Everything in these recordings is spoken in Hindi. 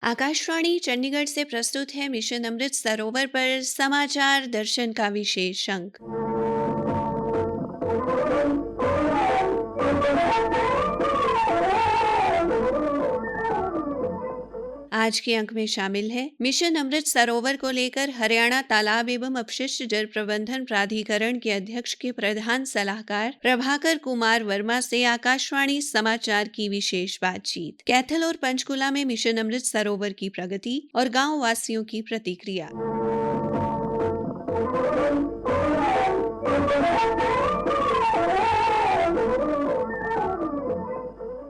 आकाशवाणी चंडीगढ़ से प्रस्तुत है मिशन अमृत सरोवर पर समाचार दर्शन का विशेष अंक। आज के अंक में शामिल है मिशन अमृत सरोवर को लेकर हरियाणा तालाब एवं अपशिष्ट जल प्रबंधन प्राधिकरण के अध्यक्ष के प्रधान सलाहकार प्रभाकर कुमार वर्मा से आकाशवाणी समाचार की विशेष बातचीत। कैथल और पंचकुला में मिशन अमृत सरोवर की प्रगति और गांव वासियों की प्रतिक्रिया।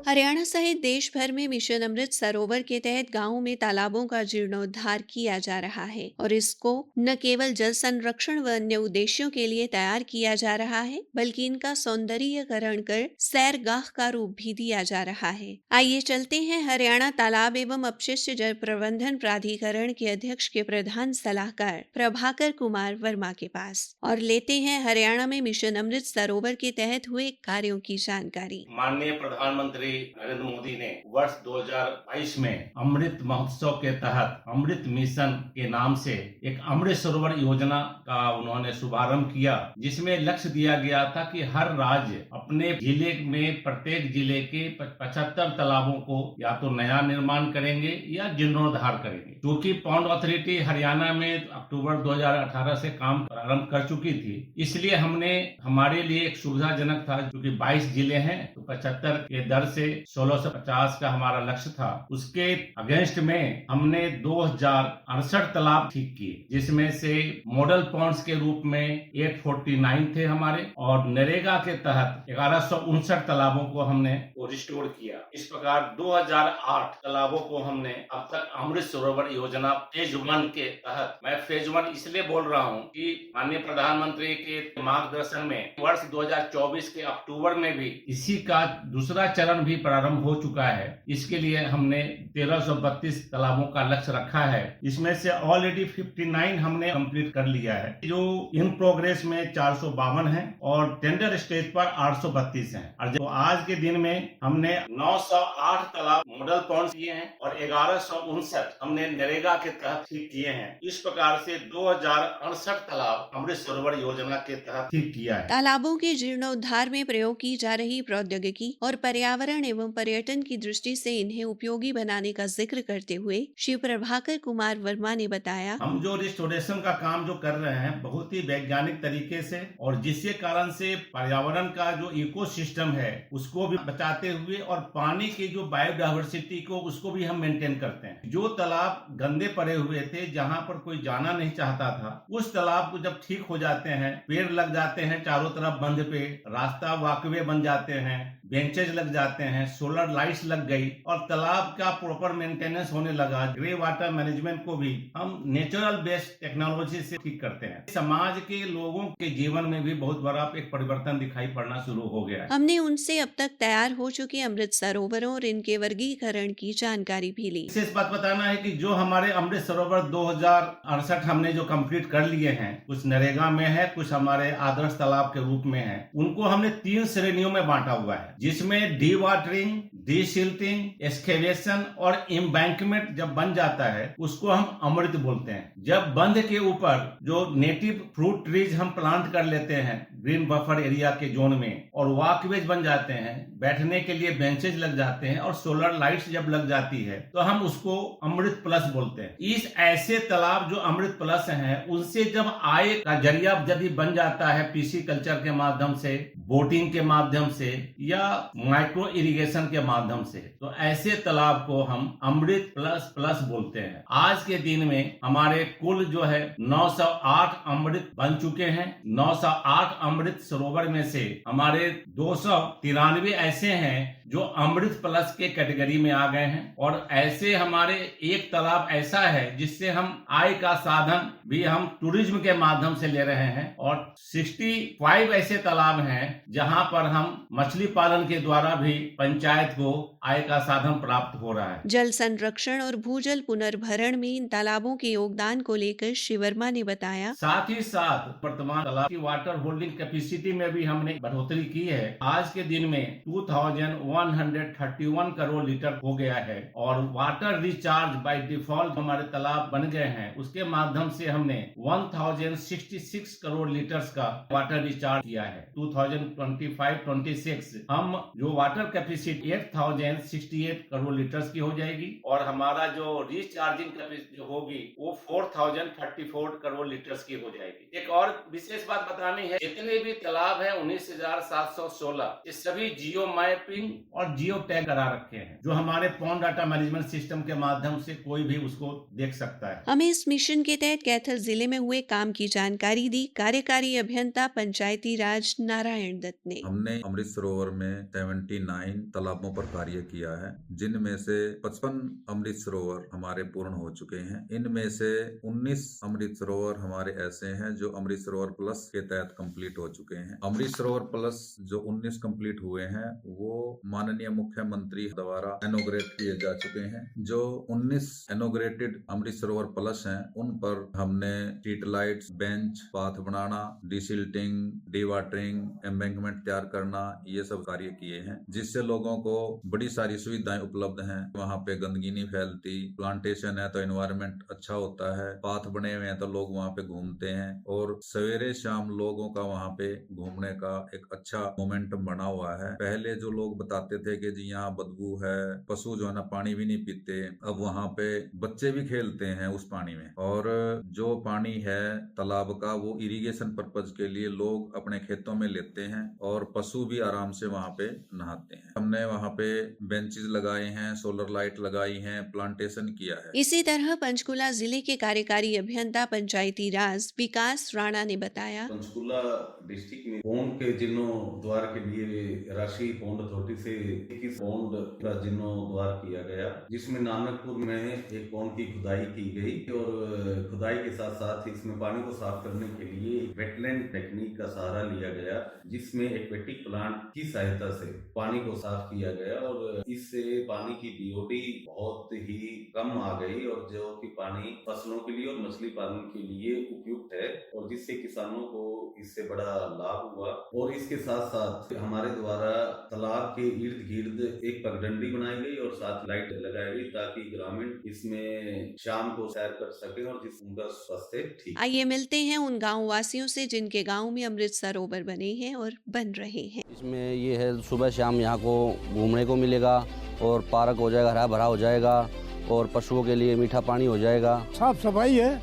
हरियाणा सहित देश भर में मिशन अमृत सरोवर के तहत गांवों में तालाबों का जीर्णोद्धार किया जा रहा है और इसको न केवल जल संरक्षण व अन्य उद्देश्यों के लिए तैयार किया जा रहा है बल्कि इनका सौंदर्यीकरण कर सैरगाह का रूप भी दिया जा रहा है। आइए चलते हैं हरियाणा तालाब एवं अपशिष्ट जल प्रबंधन प्राधिकरण के अध्यक्ष के प्रधान सलाहकार प्रभाकर कुमार वर्मा के पास और लेते हैं हरियाणा में मिशन अमृत सरोवर के तहत हुए कार्यों की जानकारी। माननीय प्रधानमंत्री नरेंद्र मोदी ने वर्ष 2022 में अमृत महोत्सव के तहत अमृत मिशन के नाम से एक अमृत सरोवर योजना का उन्होंने शुभारंभ किया, जिसमें लक्ष्य दिया गया था कि हर राज्य अपने जिले में प्रत्येक जिले के 75 तालाबों को या तो नया निर्माण करेंगे या जीर्णोद्धार करेंगे। क्योंकि पॉन्ड अथॉरिटी हरियाणा में अक्टूबर 2018 से काम प्रारंभ कर चुकी थी, इसलिए हमने हमारे लिए एक सुविधाजनक था, क्योंकि 22 जिले हैं तो 75 के दर से 1650 का हमारा लक्ष्य था। उसके अगेंस्ट में हमने 2068 तालाब ठीक किए, जिसमें से मॉडल पॉन्ड्स के रूप में 849 थे हमारे, और नरेगा के तहत 1159 तालाबों को हमने रिस्टोर किया। इस प्रकार 2008 तालाबों को हमने अब तक अमृत सरोवर योजना फेज 1 के तहत, मैं फेज 1 इसलिए बोल रहा हूँ कि माननीय प्रधानमंत्री के मार्गदर्शन में वर्ष 2024 के अक्टूबर में भी इसी का दूसरा चरण भी प्रारंभ हो चुका है। इसके लिए हमने 1332 तालाबों का लक्ष्य रखा है। इसमें से ऑलरेडी 59 हमने कंप्लीट कर लिया है, जो इन प्रोग्रेस में 452 है और टेंडर स्टेज पर 832 है। और जो आज के दिन में हमने 908 तालाब मॉडल पॉन्ड्स किए हैं और 1159 हमने नरेगा के तहत ठीक किए हैं। इस प्रकार से 2068 तालाब अमृत सरोवर योजना के तहत ठीक किया है। तालाबों के जीर्णोद्धार में प्रयोग की जा रही प्रौद्योगिकी और पर्यावरण एवं पर्यटन की दृष्टि से इन्हें उपयोगी बनाने का जिक्र करते हुए श्री प्रभाकर कुमार वर्मा ने बताया, हम जो रिस्टोरेशन का काम जो कर रहे हैं बहुत ही वैज्ञानिक तरीके से, और जिसके कारण से पर्यावरण का जो इकोसिस्टम है उसको भी बचाते हुए और पानी की जो बायोडाइवर्सिटी को उसको भी हम मेंटेन करते हैं। जो तालाब गंदे पड़े हुए थे, जहाँ पर कोई जाना नहीं चाहता था, उस तालाब को जब ठीक हो जाते हैं, पेड़ लग जाते हैं चारों तरफ बंद पे, रास्ता वाकवे बन जाते हैं, बेंचेज लग जाते हैं, सोलर लाइट्स लग गई और तालाब का प्रॉपर मेंटेनेंस होने लगा। ग्रे वाटर मैनेजमेंट को भी हम नेचुरल बेस्ड टेक्नोलॉजी से ठीक करते हैं। समाज के लोगों के जीवन में भी बहुत बड़ा एक परिवर्तन दिखाई पड़ना शुरू हो गया है। हमने उनसे अब तक तैयार हो चुके अमृत सरोवरों और इनके वर्गीकरण की जानकारी भी ली। विशेष बात बताना है कि जो हमारे अमृत सरोवर 2068 हमने जो कंप्लीट कर लिए हैं, कुछ नरेगा में है, कुछ हमारे आदर्श तालाब के रूप में है। उनको हमने 3 श्रेणियों में बांटा हुआ है, जिसमें D watering, D silting, excavation और एम्बैंकमेंट जब बन जाता है उसको हम अमृत बोलते हैं। जब बंध के ऊपर जो नेटिव फ्रूट ट्रीज हम प्लांट कर लेते हैं ग्रीन बफर एरिया के जोन में, और वॉकवेज बन जाते हैं, बैठने के लिए बेंचेज लग जाते हैं और सोलर लाइट्स जब लग जाती है तो हम उसको अमृत प्लस बोलते हैं। इस ऐसे तालाब जो अमृत प्लस हैं, उनसे जब आय का जरिया यदि बन जाता है पीसी कल्चर के माध्यम से, बोटिंग के माध्यम से या माइक्रो इरिगेशन के माध्यम से, तो ऐसे तालाब को हम अमृत प्लस प्लस बोलते हैं। आज के दिन में हमारे कुल जो है 908 अमृत बन चुके हैं। 908 अमृत सरोवर में से हमारे 293 ऐसे हैं जो अमृत प्लस के कैटेगरी में आ गए हैं, और ऐसे हमारे एक तालाब ऐसा है जिससे हम आय का साधन भी हम टूरिज्म के माध्यम से ले रहे हैं, और 65 ऐसे तालाब हैं जहां पर हम मछली पालन के द्वारा भी पंचायत को आय का साधन प्राप्त हो रहा है। जल संरक्षण और भूजल पुनर्भरण में इन तालाबों के योगदान को लेकर श्री वर्मा ने बताया, साथ ही साथ वर्तमान तालाब की वाटर होल्डिंग कैपेसिटी में भी हमने बढ़ोतरी की है। आज के दिन में 2131 करोड़ लीटर हो गया है और वाटर रिचार्ज बाय डिफॉल्ट हमारे तालाब बन गए हैं। उसके माध्यम से हमने 1066 करोड़ लीटर्स का वाटर रिचार्ज किया है। 2025-26 हम जो वाटर कैपेसिटी 8068 करोड़ लीटर्स की हो जाएगी और हमारा जो रिचार्जिंग कैपेसिटी होगी वो 4034 करोड़ लीटर्स की हो जाएगी। एक और विशेष बात बतानी है, जितने भी तालाब हैं 19,716 ये सभी जियो मैपिंग और जियो टैग करा रखे हैं, जो हमारे पॉन्ड डाटा मैनेजमेंट सिस्टम के माध्यम से कोई भी उसको देख सकता है। हमें इस मिशन के तहत कैथल जिले में हुए काम की जानकारी दी कार्यकारी अभियंता पंचायती राज नारायण दत्त ने। हमने अमृत सरोवर में 79 तालाबों पर कार्य किया है, जिनमें से 55 अमृत सरोवर हमारे पूर्ण हो चुके हैं। इनमें से 19 अमृत सरोवर हमारे ऐसे हैं जो अमृत सरोवर प्लस के तहत कंप्लीट हो चुके हैं। अमृत सरोवर प्लस जो 19 कंप्लीट हुए हैं वो माननीय मुख्यमंत्री द्वारा इनॉग्रेट किए जा चुके हैं। जो 19 इनॉग्रेटेड अमृत सरोवर प्लस हैं उन पर हमने स्ट्रीट लाइट्स, बेंच, पाथ बनाना, डिसिल्टिंग, डिवाटरिंग, एम्बैंकमेंट तैयार करना, ये सब कार्य किए हैं, जिससे लोगों को बड़ी सारी सुविधाएं उपलब्ध हैं। वहाँ पे गंदगी नहीं फैलती, प्लांटेशन है तो एनवायरनमेंट अच्छा होता है, पाथ बने हुए हैं तो लोग वहाँ पे घूमते हैं और सवेरे शाम लोगों का वहाँ पे घूमने का एक अच्छा मोमेंटम बना हुआ है। पहले जो लोग बताते थे कि जी यहाँ बदबू है, पशु जो है ना पानी भी नहीं पीते, अब वहाँ पे बच्चे भी खेलते हैं उस पानी में। और जो पानी है तालाब का वो इरिगेशन पर्पज के लिए लोग अपने खेतों में लेते हैं और पशु भी आराम से वहाँ पे नहाते हैं। हमने वहाँ पे बेंचेस लगाए हैं, सोलर लाइट लगाई हैं, प्लांटेशन किया है। इसी तरह पंचकुला जिले के कार्यकारी अभियंता पंचायती राज विकास राणा ने बताया, पंचकुला डिस्ट्रिक्ट में पौंड के जीर्णोद्वार के लिए राशि पौंड अथॉरिटी से 21 पौंड का जीर्णोद्वार किया गया, जिसमें नानकपुर में एक पौंड की खुदाई की गई और खुदाई के साथ साथ इसमें पानी को साफ करने के लिए वेटलैंड टेक्निक का सहारा लिया गया, जिसमें एक्वेटिक प्लांट की सहायता से पानी को साफ किया गया और इससे पानी की बीओडी बहुत ही कम आ गई और जो कि पानी फसलों के लिए और मछली पालन के लिए उपयुक्त है और जिससे किसानों को इससे बड़ा लाभ हुआ। और इसके साथ साथ हमारे द्वारा तालाब के इर्द गिर्द एक पगडंडी बनाई गई और साथ लाइट लगाई गई ताकि ग्रामीण इसमें शाम को सैर कर सके और जिस उनका स्वास्थ्य ठीक। आइए मिलते हैं उन गाँव वासियों से जिनके गाँव में अमृत सरोवर बने हैं और बन रहे हैं। इसमें ये है सुबह शाम यहाँ को घूमने को मिलेगा और पार्क हो जाएगा, हरा भरा हो जाएगा और पशुओं के लिए मीठा पानी हो जाएगा। साफ सफाई है,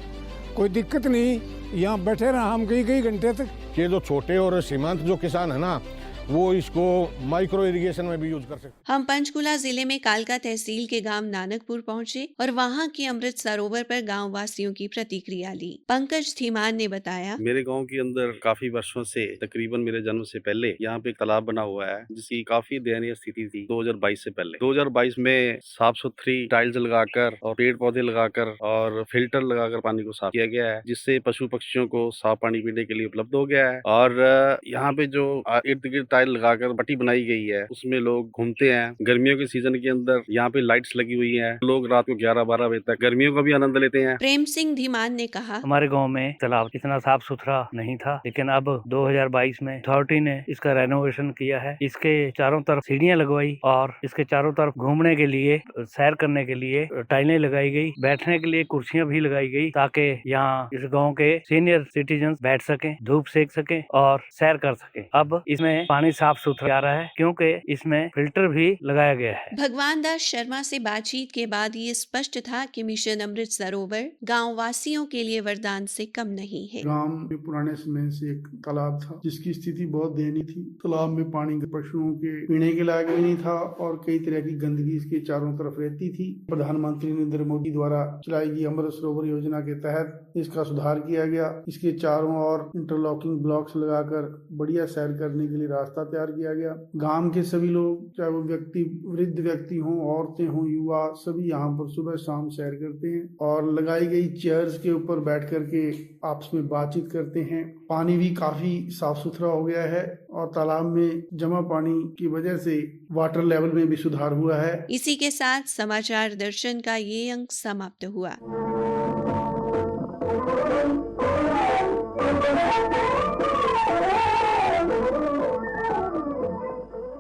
कोई दिक्कत नहीं, यहाँ बैठे रहा हम कई घंटे तक। ये जो छोटे और सीमांत जो किसान है ना वो इसको माइक्रो इरिगेशन में भी यूज कर सकते। हम पंचकुला जिले में कालका तहसील के गांव नानकपुर पहुंचे और वहां के अमृत सरोवर पर गांव वासियों की प्रतिक्रिया ली। पंकज धीमान ने बताया, मेरे गांव के अंदर काफी वर्षों से, तकरीबन मेरे जन्म से पहले यहाँ पे एक तालाब बना हुआ है जिसकी काफी दयनीय स्थिति थी 2022 से पहले। 2022 में साफ सुथरी टाइल्स लगाकर और पेड़ पौधे लगाकर और फिल्टर लगाकर पानी को साफ किया गया है, जिससे पशु पक्षियों को साफ पानी पीने के लिए उपलब्ध हो गया है। और यहाँ पे जो इर्द गिर्द टाइल लगाकर पट्टी बनाई गई है उसमें लोग घूमते हैं। गर्मियों के सीजन के अंदर यहाँ पे लाइट्स लगी हुई हैं, लोग रात को 11-12 बजे तक गर्मियों का भी आनंद लेते हैं। प्रेम सिंह धीमान ने कहा, हमारे गांव में तालाब इतना साफ सुथरा नहीं था, लेकिन अब 2022 में अथॉरिटी ने इसका रेनोवेशन किया है। इसके चारों तरफ सीढ़ियां लगवाई और इसके चारों तरफ घूमने के लिए, सैर करने के लिए टाइलें लगाई गई, बैठने के लिए कुर्सियां भी लगाई गई ताकि यहाँ इस गाँव के सीनियर सिटीजन बैठ सके, धूप सेक सके और सैर कर सके। अब इसमें पानी साफ सुथरा आ रहा है क्योंकि इसमें फिल्टर भी लगाया गया है। भगवान दास शर्मा से बातचीत के बाद ये स्पष्ट था कि मिशन अमृत सरोवर गाँव वासियों के लिए वरदान से कम नहीं है। गांव में पुराने समय से एक तालाब था जिसकी स्थिति बहुत दयनीय थी। तालाब में पानी पशुओं के पीने के लायक भी नहीं था और कई तरह की गंदगी इसके चारों तरफ रहती थी। प्रधानमंत्री नरेंद्र मोदी द्वारा चलाई गई अमृत सरोवर योजना के तहत इसका सुधार किया गया। इसके चारों ओर इंटरलॉकिंग ब्लॉक्स लगाकर बढ़िया सैर करने के लिए रास्ता तैयार किया गया। गांव के सभी लोग, चाहे वो व्यक्ति, वृद्ध व्यक्ति हों, औरतें हों, युवा, सभी यहाँ पर सुबह शाम सैर करते हैं और लगाई गई चेयर्स के ऊपर बैठ करके आपस में बातचीत करते हैं। पानी भी काफी साफ सुथरा हो गया है और तालाब में जमा पानी की वजह से वाटर लेवल में भी सुधार हुआ है। इसी के साथ समाचार दर्शन का ये अंक समाप्त हुआ।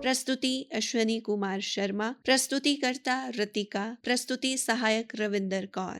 प्रस्तुति अश्वनी कुमार शर्मा, प्रस्तुतिकर्ता रतिका, प्रस्तुति सहायक रविंदर कौर।